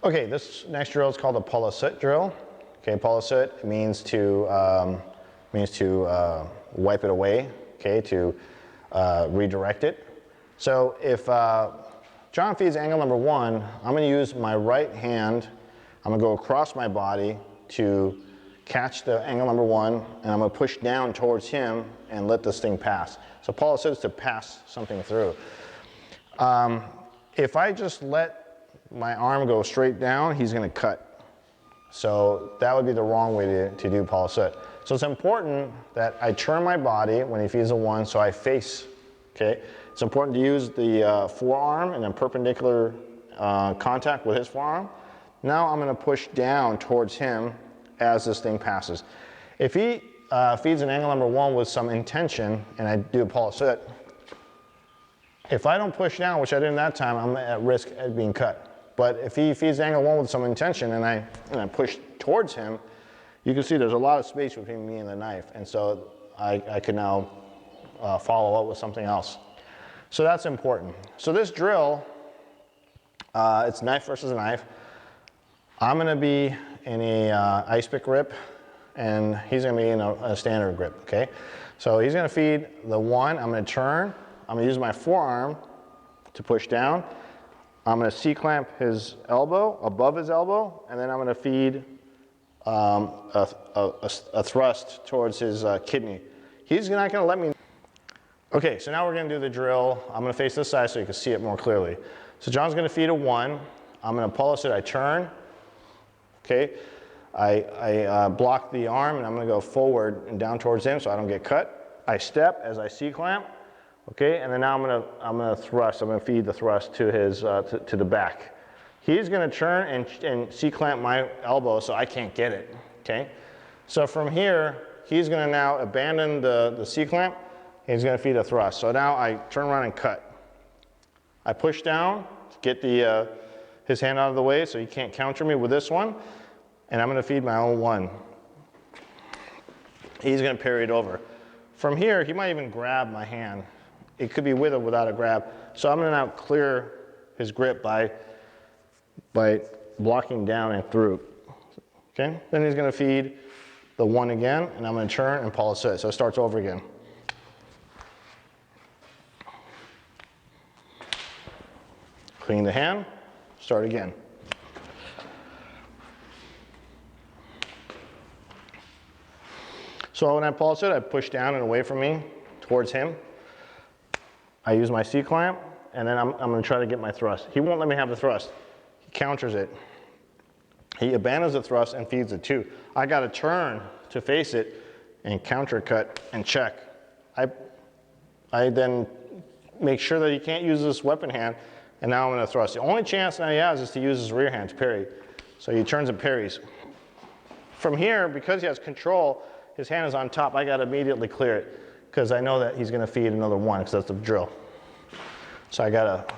Okay, this next drill is called a Palisut drill. Okay, Palisut means to wipe it away. Okay, to redirect it. So if John feeds angle number 1, I'm going to use my right hand. I'm going to go across my body to catch the angle number 1, and I'm going to push down towards him and let this thing pass. So Palisut is to pass something through. If I just let my arm go straight down, he's going to cut. So that would be the wrong way to do Palisut. So it's important that I turn my body when he feeds a 1, so I face. Okay, it's important to use the forearm and then perpendicular contact with his forearm. Now I'm going to push down towards him as this thing passes. If he feeds an angle number 1 with some intention, and I do a Palisut, if I don't push down, which I didn't that time, I'm at risk of being cut. But if he feeds angle 1 with some intention and I push towards him, you can see there's a lot of space between me and the knife. And so I can now follow up with something else. So that's important. So this drill, it's knife versus knife. I'm going to be in a ice pick grip, and he's going to be in a standard grip. Okay, so he's going to feed the 1. I'm going to turn. I'm going to use my forearm to push down. I'm going to C-clamp his elbow, above his elbow, and then I'm going to feed a thrust towards his kidney. He's not going to let me. Okay, so now we're going to do the drill. I'm going to face this side so you can see it more clearly. So John's going to feed a 1. I'm going to Palisut. I turn. Okay, I block the arm, and I'm going to go forward and down towards him so I don't get cut. I step as I C-clamp. Okay, and then now I'm gonna thrust. I'm gonna feed the thrust to his to the back. He's gonna turn and C-clamp my elbow so I can't get it. Okay, so from here he's gonna now abandon the C-clamp. He's gonna feed a thrust. So now I turn around and cut. I push down to get his hand out of the way so he can't counter me with this one, and I'm gonna feed my own 1. He's gonna parry it over. From here he might even grab my hand. It could be with or without a grab. So I'm going to now clear his grip by blocking down and through. Okay? Then he's going to feed the 1 again, and I'm going to turn and Palisut. So it starts over again. Clean the hand, start again. So when I Palisut, I push down and away from me towards him. I use my C-clamp, and then I'm going to try to get my thrust. He won't let me have the thrust. He counters it. He abandons the thrust and feeds it too. I got to turn to face it and counter cut and check. I then make sure that he can't use this weapon hand, and now I'm going to thrust. The only chance that he has is to use his rear hand to parry. So he turns and parries. From here, because he has control, his hand is on top, I got to immediately clear it, because I know that he's going to feed another 1, because that's the drill. So I got to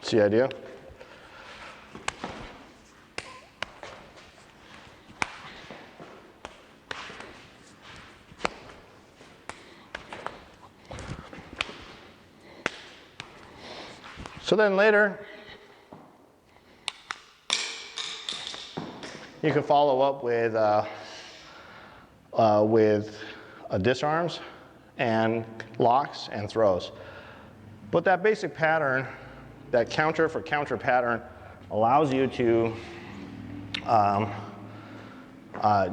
see the idea? So then later, you can follow up with disarms and locks and throws. But that basic pattern, that counter for counter pattern, allows you to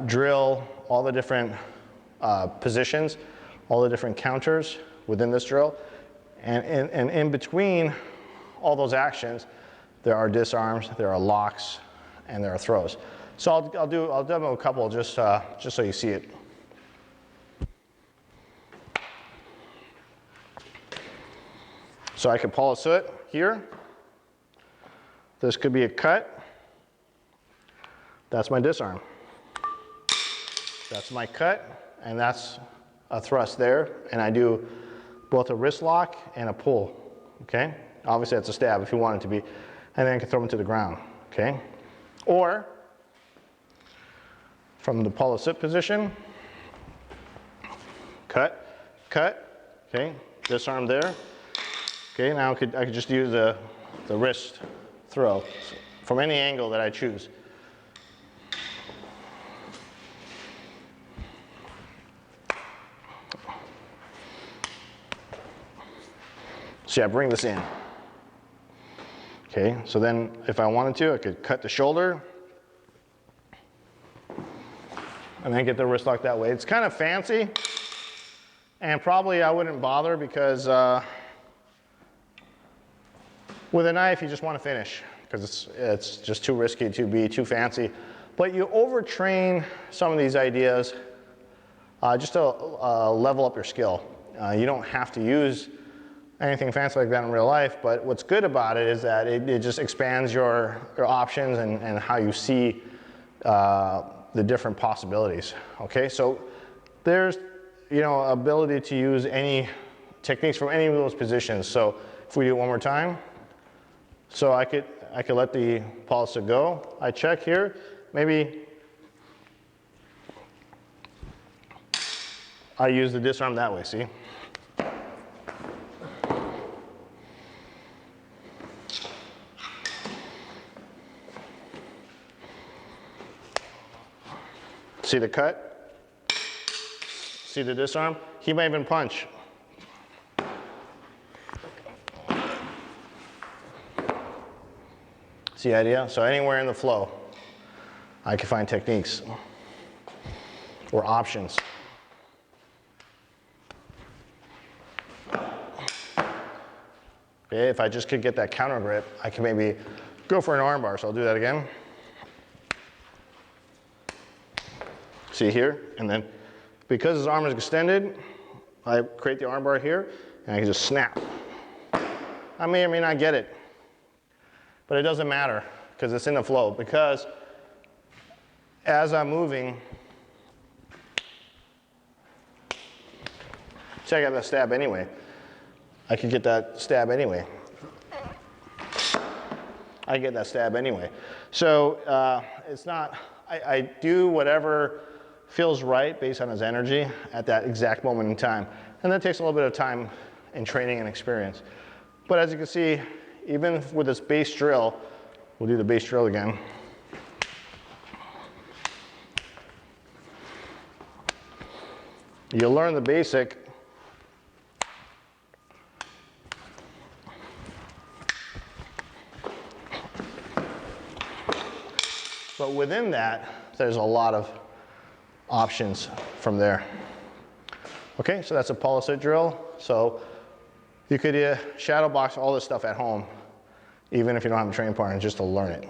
drill all the different positions, all the different counters within this drill. And in between all those actions, there are disarms, there are locks, and there are throws. So I'll demo a couple just so you see it. So I can Palisut here. This could be a cut. That's my disarm. That's my cut, and that's a thrust there, and I do both a wrist lock and a pull, okay? Obviously that's a stab if you want it to be, and then I can throw them to the ground, okay? Or, from the Palisut position, cut, cut, okay? Disarm there. Okay, now I could just use the wrist throw from any angle that I choose. See, I bring this in. Okay, so then if I wanted to, I could cut the shoulder and then get the wrist lock that way. It's kind of fancy, and probably I wouldn't bother because with a knife you just want to finish because it's just too risky to be too fancy. But you overtrain some of these ideas just to level up your skill. You don't have to use anything fancy like that in real life, but what's good about it is that it just expands your options and how you see the different possibilities. Okay, so there's ability to use any techniques from any of those positions. So if we do it one more time, so I could let the Palisut go. I check here, maybe I use the disarm that way, see? See the cut? See the disarm? He may even punch. See the idea? So anywhere in the flow, I can find techniques or options. Okay, if I just could get that counter grip, I can maybe go for an arm bar. So I'll do that again. See here, and then because his arm is extended, I create the arm bar here, and I can just snap. I may or may not get it, but it doesn't matter because it's in the flow. Because as I'm moving, see, I got that stab anyway. I could get that stab anyway. I get that stab anyway. So it's not, I do whatever feels right based on his energy at that exact moment in time. And that takes a little bit of time and training and experience. But as you can see, even with this base drill, we'll do the base drill again. You learn the basic. But within that, there's a lot of options from there. Okay, so that's a Palisut drill. So you could shadow box all this stuff at home, even if you don't have a training partner, just to learn it.